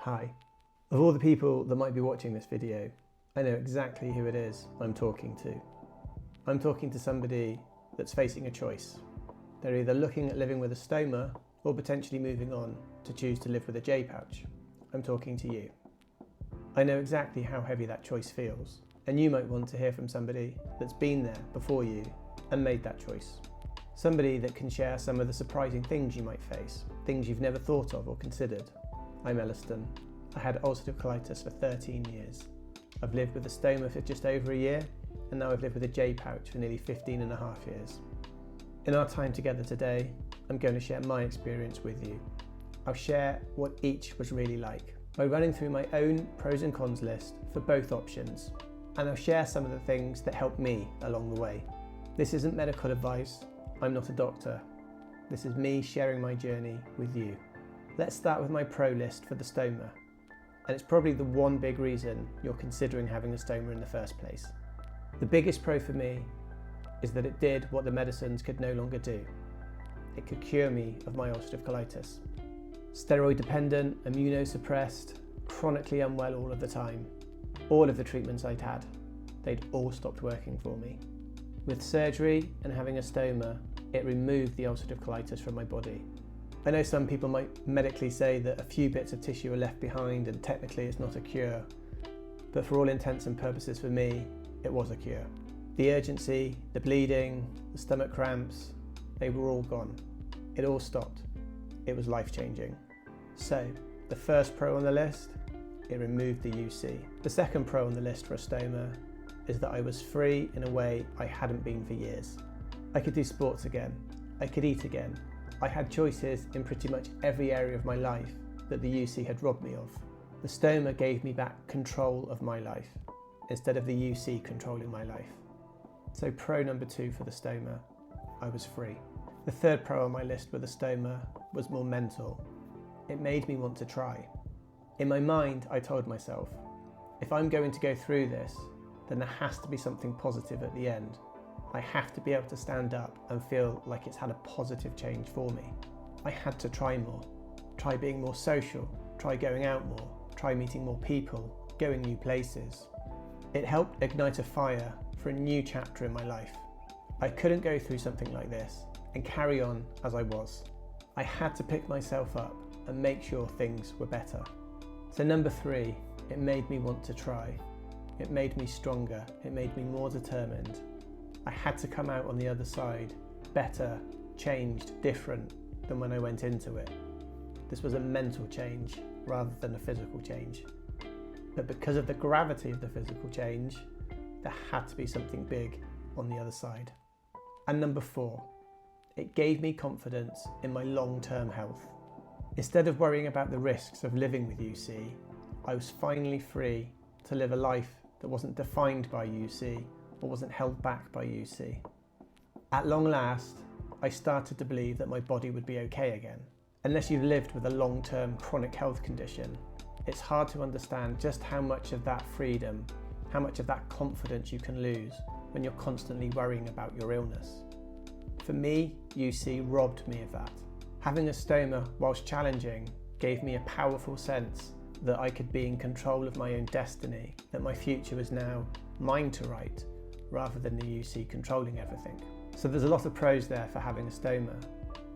Hi. Of all the people that might be watching this video, I know exactly who it is I'm talking to. I'm talking to somebody that's facing a choice. They're either looking at living with a stoma or potentially moving on to choose to live with a J pouch. I'm talking to you. I know exactly how heavy that choice feels, and you might want to hear from somebody that's been there before you and made that choice. Somebody that can share some of the surprising things you might face, things you've never thought of or considered. I'm Elliston. I had ulcerative colitis for 13 years. I've lived with a stoma for just over a year, and now I've lived with a J pouch for nearly 15 and a half years. In our time together today, I'm going to share my experience with you. I'll share what each was really like by running through my own pros and cons list for both options, and I'll share some of the things that helped me along the way. This isn't medical advice. I'm not a doctor. This is me sharing my journey with you. Let's start with my pro list for the stoma, and it's probably the one big reason you're considering having a stoma in the first place. The biggest pro for me is that it did what the medicines could no longer do. It could cure me of my ulcerative colitis. Steroid dependent, immunosuppressed, chronically unwell all of the time. All of the treatments I'd had, they'd all stopped working for me. With surgery and having a stoma, it removed the ulcerative colitis from my body. I know some people might medically say that a few bits of tissue are left behind and technically it's not a cure, but for all intents and purposes for me, it was a cure. The urgency, the bleeding, the stomach cramps, they were all gone. It all stopped. It was life-changing. So, the first pro on the list, it removed the UC. The second pro on the list for a stoma is that I was free in a way I hadn't been for years. I could do sports again. I could eat again. I had choices in pretty much every area of my life that the UC had robbed me of. The stoma gave me back control of my life instead of the UC controlling my life. So pro number 2 for the stoma, I was free. The third pro on my list with the stoma was more mental. It made me want to try. In my mind, I told myself, if I'm going to go through this, then there has to be something positive at the end. I have to be able to stand up and feel like it's had a positive change for me. I had to try more, try being more social, try going out more, try meeting more people, going new places. It helped ignite a fire for a new chapter in my life. I couldn't go through something like this and carry on as I was. I had to pick myself up and make sure things were better. So number 3, it made me want to try. It made me stronger. It made me more determined. I had to come out on the other side, better, changed, different than when I went into it. This was a mental change rather than a physical change. But because of the gravity of the physical change, there had to be something big on the other side. And number 4, it gave me confidence in my long-term health. Instead of worrying about the risks of living with UC, I was finally free to live a life that wasn't defined by UC or wasn't held back by UC. At long last, I started to believe that my body would be okay again. Unless you've lived with a long-term chronic health condition, it's hard to understand just how much of that freedom, how much of that confidence you can lose when you're constantly worrying about your illness. For me, UC robbed me of that. Having a stoma, whilst challenging, gave me a powerful sense that I could be in control of my own destiny, that my future was now mine to write, rather than the UC controlling everything. So there's a lot of pros there for having a stoma.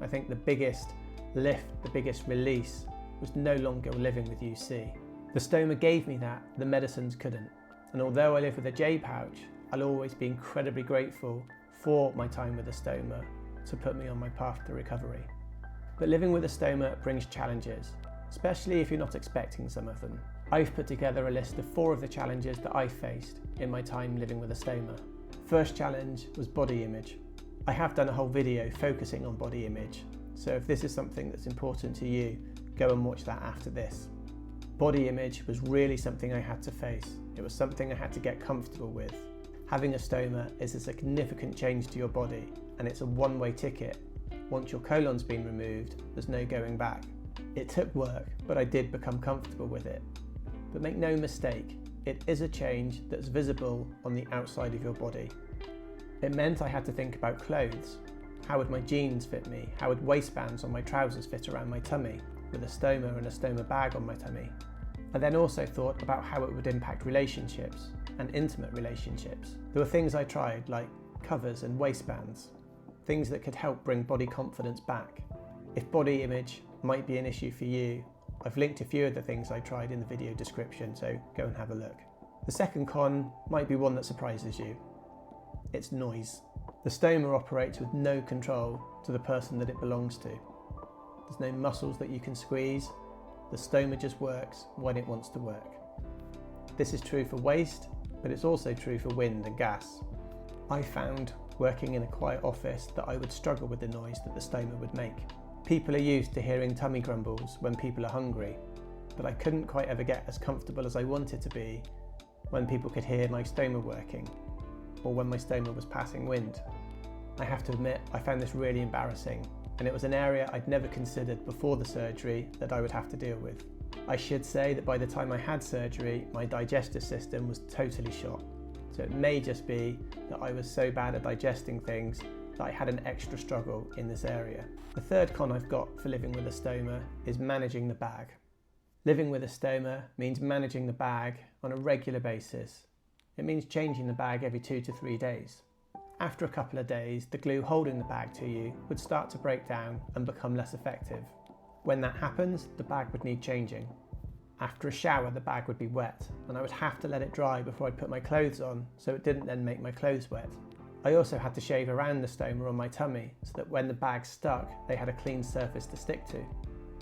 I think the biggest lift, the biggest release, was no longer living with UC. The stoma gave me that, the medicines couldn't. And although I live with a J pouch, I'll always be incredibly grateful for my time with a stoma to put me on my path to recovery. But living with a stoma brings challenges, especially if you're not expecting some of them. I've put together a list of 4 of the challenges that I faced in my time living with a stoma. First challenge was body image. I have done a whole video focusing on body image, so if this is something that's important to you, go and watch that after this. Body image was really something I had to face. It was something I had to get comfortable with. Having a stoma is a significant change to your body, and it's a one-way ticket. Once your colon's been removed, there's no going back. It took work, but I did become comfortable with it. But make no mistake, it is a change that's visible on the outside of your body. It meant I had to think about clothes. How would my jeans fit me? How would waistbands on my trousers fit around my tummy? With a stoma and a stoma bag on my tummy? I then also thought about how it would impact relationships and intimate relationships. There were things I tried, like covers and waistbands, things that could help bring body confidence back. If body image might be an issue for you, I've linked a few of the things I tried in the video description, so go and have a look. The second con might be one that surprises you. It's noise. The stoma operates with no control to the person that it belongs to. There's no muscles that you can squeeze. The stoma just works when it wants to work. This is true for waste, but it's also true for wind and gas. I found working in a quiet office that I would struggle with the noise that the stoma would make. People are used to hearing tummy grumbles when people are hungry, but I couldn't quite ever get as comfortable as I wanted to be when people could hear my stoma working, or when my stoma was passing wind. I have to admit, I found this really embarrassing, and it was an area I'd never considered before the surgery that I would have to deal with. I should say that by the time I had surgery, my digestive system was totally shot. So it may just be that I was so bad at digesting things that I had an extra struggle in this area. The third con I've got for living with a stoma is managing the bag. Living with a stoma means managing the bag on a regular basis. It means changing the bag every 2 to 3 days. After a couple of days, the glue holding the bag to you would start to break down and become less effective. When that happens, the bag would need changing. After a shower, the bag would be wet, and I would have to let it dry before I'd put my clothes on, so it didn't then make my clothes wet. I also had to shave around the stoma on my tummy, so that when the bag stuck, they had a clean surface to stick to.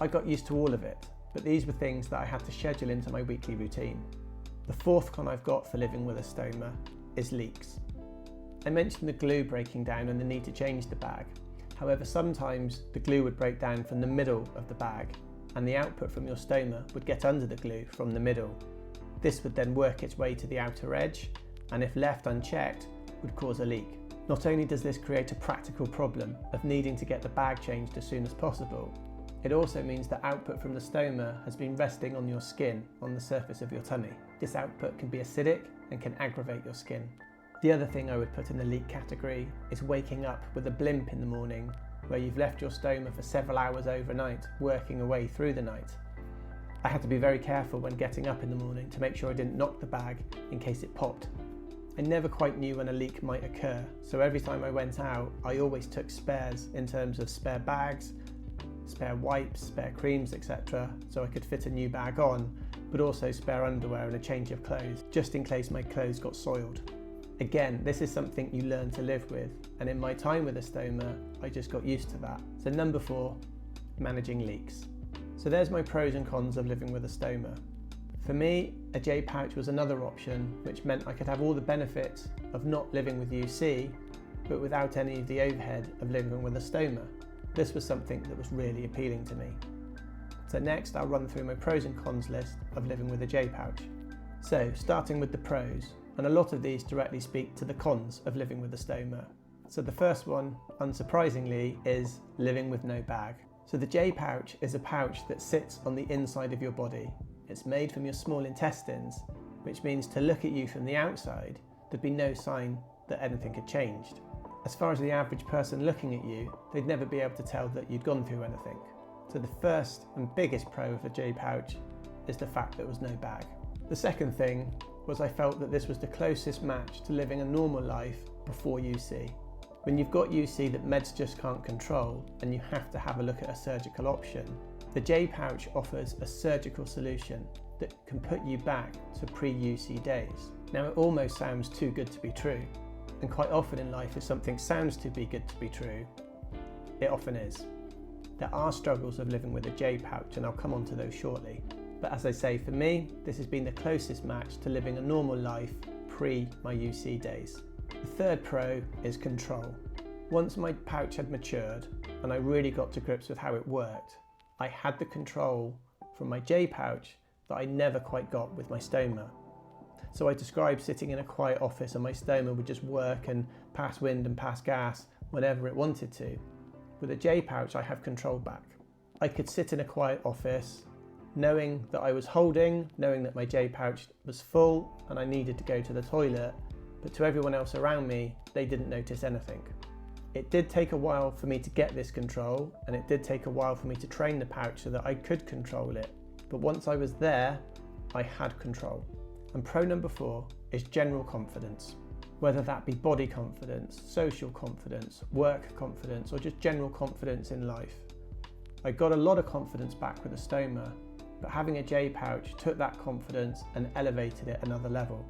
I got used to all of it, but these were things that I had to schedule into my weekly routine. The fourth con I've got for living with a stoma is leaks. I mentioned the glue breaking down and the need to change the bag. However, sometimes the glue would break down from the middle of the bag, and the output from your stoma would get under the glue from the middle. This would then work its way to the outer edge, and if left unchecked, would cause a leak. Not only does this create a practical problem of needing to get the bag changed as soon as possible, it also means that output from the stoma has been resting on your skin on the surface of your tummy. This output can be acidic and can aggravate your skin. The other thing I would put in the leak category is waking up with a blimp in the morning where you've left your stoma for several hours overnight, working away through the night. I had to be very careful when getting up in the morning to make sure I didn't knock the bag in case it popped. I never quite knew when a leak might occur, so every time I went out, I always took spares in terms of spare bags, spare wipes, spare creams, etc. so I could fit a new bag on, but also spare underwear and a change of clothes, just in case my clothes got soiled. Again, this is something you learn to live with, and in my time with a stoma, I just got used to that. So number 4, managing leaks. So there's my pros and cons of living with a stoma. For me, a J pouch was another option, which meant I could have all the benefits of not living with UC, but without any of the overhead of living with a stoma. This was something that was really appealing to me. So next, I'll run through my pros and cons list of living with a J pouch. So starting with the pros, and a lot of these directly speak to the cons of living with a stoma. So the first one, unsurprisingly, is living with no bag. So the J pouch is a pouch that sits on the inside of your body. It's made from your small intestines, which means to look at you from the outside, there'd be no sign that anything had changed. As far as the average person looking at you, they'd never be able to tell that you'd gone through anything. So the first and biggest pro of a J pouch is the fact there was no bag. The second thing was I felt that this was the closest match to living a normal life before UC. When you've got UC that meds just can't control and you have to have a look at a surgical option, the J pouch offers a surgical solution that can put you back to pre-UC days. Now it almost sounds too good to be true, and quite often in life if something sounds too good to be true, it often is. There are struggles of living with a J pouch, and I'll come on to those shortly. But as I say, for me, this has been the closest match to living a normal life pre my UC days. The third pro is control. Once my pouch had matured and I really got to grips with how it worked, I had the control from my J pouch that I never quite got with my stoma. So I described sitting in a quiet office and my stoma would just work and pass wind and pass gas whenever it wanted to. With a J pouch, I have control back. I could sit in a quiet office knowing that I was holding, knowing that my J pouch was full and I needed to go to the toilet, but to everyone else around me, they didn't notice anything. It did take a while for me to get this control, and it did take a while for me to train the pouch so that I could control it. But once I was there, I had control. And pro number 4 is general confidence. Whether that be body confidence, social confidence, work confidence, or just general confidence in life. I got a lot of confidence back with a stoma, but having a J pouch took that confidence and elevated it another level.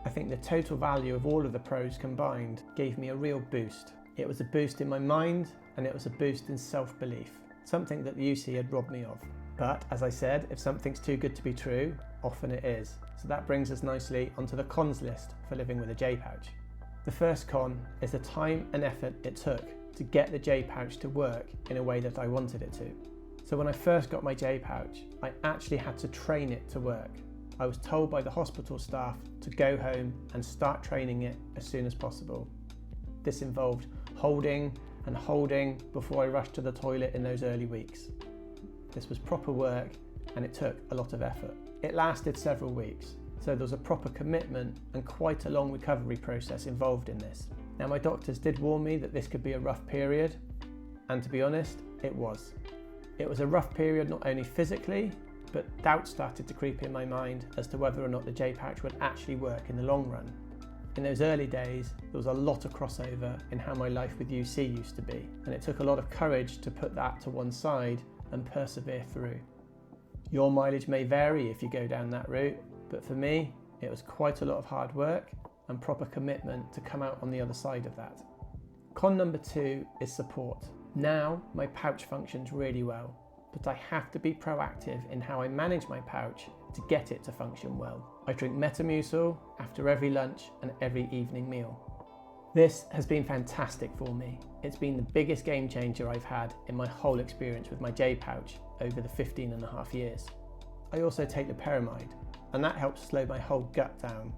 I think the total value of all of the pros combined gave me a real boost. It was a boost in my mind and it was a boost in self-belief, something that the UC had robbed me of. But as I said, if something's too good to be true, often it is. So that brings us nicely onto the cons list for living with a J pouch. The first con is the time and effort it took to get the J pouch to work in a way that I wanted it to. So when I first got my J pouch, I actually had to train it to work. I was told by the hospital staff to go home and start training it as soon as possible. This involved holding and holding before I rushed to the toilet in those early weeks. This was proper work and it took a lot of effort. It lasted several weeks, so there was a proper commitment and quite a long recovery process involved in this. Now my doctors did warn me that this could be a rough period, and to be honest, it was. It was a rough period not only physically, but doubt started to creep in my mind as to whether or not the J pouch would actually work in the long run. In those early days, there was a lot of crossover in how my life with UC used to be, and it took a lot of courage to put that to one side and persevere through. Your mileage may vary if you go down that route, but for me, it was quite a lot of hard work and proper commitment to come out on the other side of that. Con number 2 is support. Now, my pouch functions really well, but I have to be proactive in how I manage my pouch to get it to function well. I drink Metamucil after every lunch and every evening meal. This has been fantastic for me. It's been the biggest game changer I've had in my whole experience with my J pouch over the 15.5 years. I also take the loperamide, and that helps slow my whole gut down.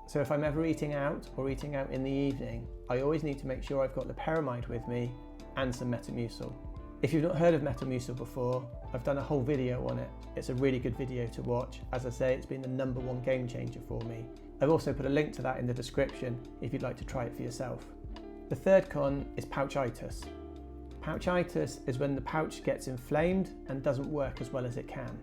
So if I'm ever eating out or eating out in the evening, I always need to make sure I've got the loperamide with me and some Metamucil. If you've not heard of Metamucil before, I've done a whole video on it. It's a really good video to watch. As I say, it's been the #1 game changer for me. I've also put a link to that in the description if you'd like to try it for yourself. The third con is pouchitis. Pouchitis is when the pouch gets inflamed and doesn't work as well as it can.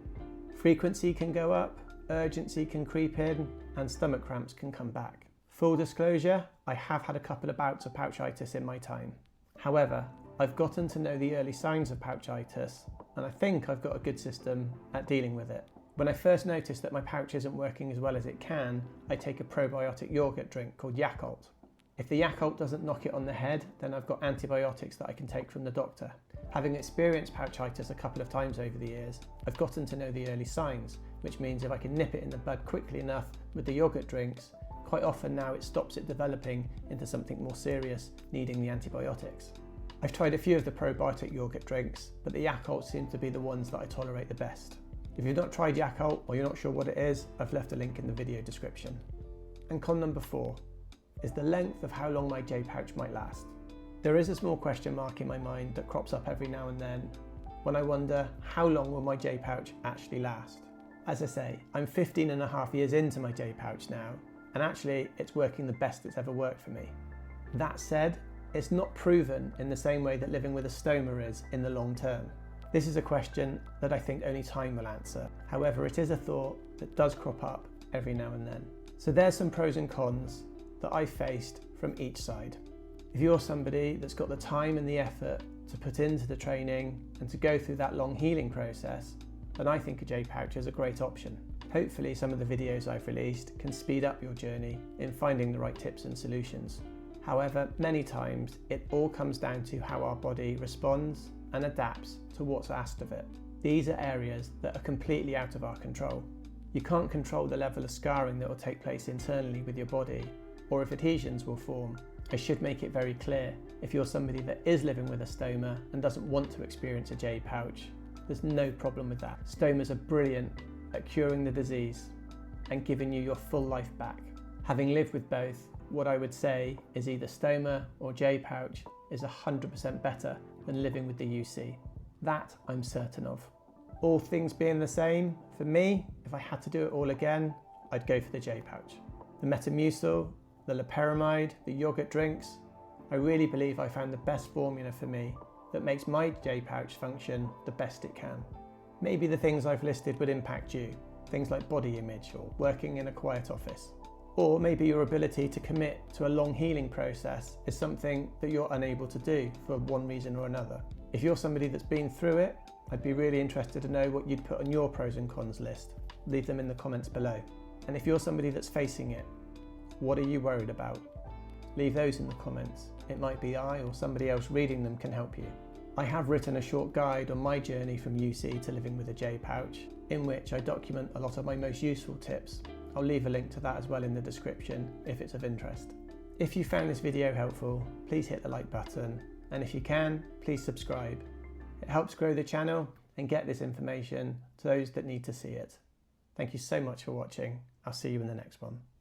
Frequency can go up, urgency can creep in, and stomach cramps can come back. Full disclosure, I have had a couple of bouts of pouchitis in my time. However, I've gotten to know the early signs of pouchitis, and I think I've got a good system at dealing with it. When I first noticed that my pouch isn't working as well as it can, I take a probiotic yogurt drink called Yakult. If the Yakult doesn't knock it on the head, then I've got antibiotics that I can take from the doctor. Having experienced pouchitis a couple of times over the years, I've gotten to know the early signs, which means if I can nip it in the bud quickly enough with the yogurt drinks, quite often now it stops it developing into something more serious, needing the antibiotics. I've tried a few of the probiotic yogurt drinks, but the Yakult seems to be the ones that I tolerate the best. If you've not tried Yakult or you're not sure what it is, I've left a link in the video description. And con number 4 is the length of how long my J pouch might last. There is a small question mark in my mind that crops up every now and then when I wonder how long will my J pouch actually last. As I say, I'm 15.5 years into my J pouch now, and actually it's working the best it's ever worked for me. That said, it's not proven in the same way that living with a stoma is in the long term. This is a question that I think only time will answer. However, it is a thought that does crop up every now and then. So there's some pros and cons that I faced from each side. If you're somebody that's got the time and the effort to put into the training and to go through that long healing process, then I think a J pouch is a great option. Hopefully some of the videos I've released can speed up your journey in finding the right tips and solutions. However, many times it all comes down to how our body responds and adapts to what's asked of it. These are areas that are completely out of our control. You can't control the level of scarring that will take place internally with your body, or if adhesions will form. I should make it very clear, if you're somebody that is living with a stoma and doesn't want to experience a J pouch, there's no problem with that. Stomas are brilliant at curing the disease and giving you your full life back. Having lived with both, what I would say is either stoma or J pouch is 100% better than living with the UC. That I'm certain of. All things being the same, for me, if I had to do it all again, I'd go for the J pouch. The Metamucil, the loperamide, the yogurt drinks, I really believe I found the best formula for me that makes my J pouch function the best it can. Maybe the things I've listed would impact you, things like body image or working in a quiet office. Or maybe your ability to commit to a long healing process is something that you're unable to do for one reason or another. If you're somebody that's been through it, I'd be really interested to know what you'd put on your pros and cons list. Leave them in the comments below. And if you're somebody that's facing it, what are you worried about? Leave those in the comments. It might be I or somebody else reading them can help you. I have written a short guide on my journey from UC to living with a J pouch, in which I document a lot of my most useful tips. I'll leave a link to that as well in the description if it's of interest. If you found this video helpful, please hit the like button, and if you can, please subscribe. It helps grow the channel and get this information to those that need to see it. Thank you so much for watching. I'll see you in the next one.